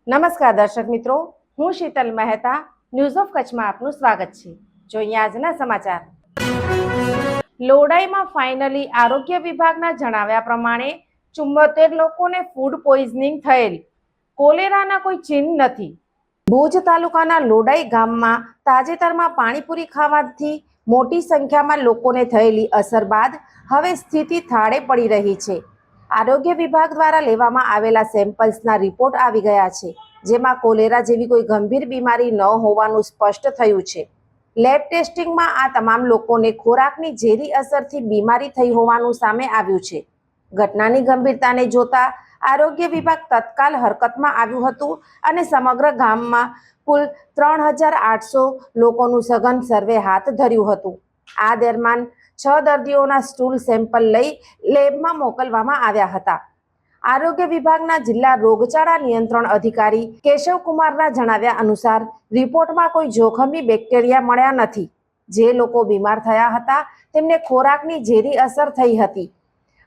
નમસ્કાર દર્શક મિત્રો, હું શીતલ મહેતા ન્યૂઝ ઓફ કચ્છમાં આપનું સ્વાગત છે। જોઈએ આજના સમાચાર। લોડાઈમાં ફાઇનલી આરોગ્ય વિભાગના જણાવ્યા પ્રમાણે 74 લોકોને ફૂડ પોઈઝનિંગ થયેલ। કોલેરાના કોઈ ચિહ્ન નથી। ભુજ તાલુકાના લોડાઈ ગામમાં તાજેતરમાં પાણીપુરી ખાવાથી મોટી સંખ્યામાં લોકોને થયેલી અસર બાદ હવે સ્થિતિ થાળે પડી રહી છે। આરોગ્ય વિભાગ દ્વારા લેવામાં આવેલા સેમ્પલ્સના રિપોર્ટ આવી ગયા છે, જેમાં કોલેરા જેવી કોઈ ગંભીર બીમારી ન હોવાનું સ્પષ્ટ થયું છે। લેબ ટેસ્ટિંગમાં આ તમામ લોકોને ખોરાકની ઝેરી અસરથી બીમારી થઈ હોવાનું સામે આવ્યું છે। ઘટનાની ગંભીરતાને જોતા આરોગ્ય વિભાગ તત્કાલ હરકતમાં આવ્યું હતું અને સમગ્ર ગામમાં કુલ 3800 લોકોનું સઘન સર્વે હાથ ધર્યું હતું। આ દરમિયાન 6 દર્દીઓના સ્ટૂલ સેમ્પલ લઈ લેબમાં મોકલવામાં આવ્યા હતા। આરોગ્ય વિભાગના જિલ્લા રોગચાળા નિયંત્રણ અધિકારી કેશવકુમારના જણાવ્યા અનુસાર રિપોર્ટમાં કોઈ જોખમી બેક્ટેરિયા મળ્યા નથી। જે લોકો બીમાર થયા હતા તેમને ખોરાકની ઝેરી અસર થઈ હતી।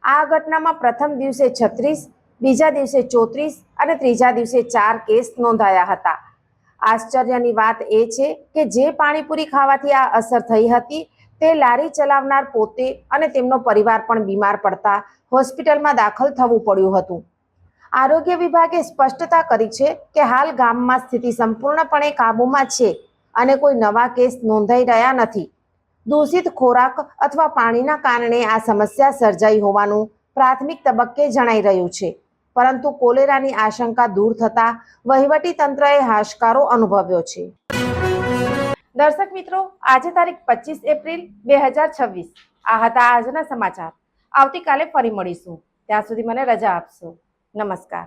આ ઘટનામાં પ્રથમ દિવસે 36, બીજા દિવસે 34 અને ત્રીજા દિવસે 4 કેસ નોંધાયા હતા। આશ્ચર્યની વાત એ છે કે જે પાણીપુરી ખાવાથી આ અસર થઈ હતી તે લારી ચલાવનાર પોતે અને તેમનો પરિવાર પણ બીમાર પડતા હોસ્પિટલમાં દાખલ થવું પડ્યું હતું। આરોગ્ય વિભાગે સ્પષ્ટતા કરી છે કે હાલ ગામમાં સ્થિતિ સંપૂર્ણપણે કાબૂમાં છે અને કોઈ નવા કેસ નોંધાઈ રહ્યા નથી। દૂષિત ખોરાક અથવા પાણીના કારણે આ સમસ્યા સર્જાઈ હોવાનું પ્રાથમિક તબક્કે જણાઈ રહ્યું છે, પરંતુ કોલેરાની આશંકા દૂર થતા વહીવટી તંત્રએ હાશકારો અનુભવ્યો છે। દર્શક મિત્રો, આજે તારીખ 25 એપ્રિલ 2026 આ હતા આજના સમાચાર। આવતીકાલે ફરી મળીશું, ત્યાં સુધી મને રજા આપશો। નમસ્કાર।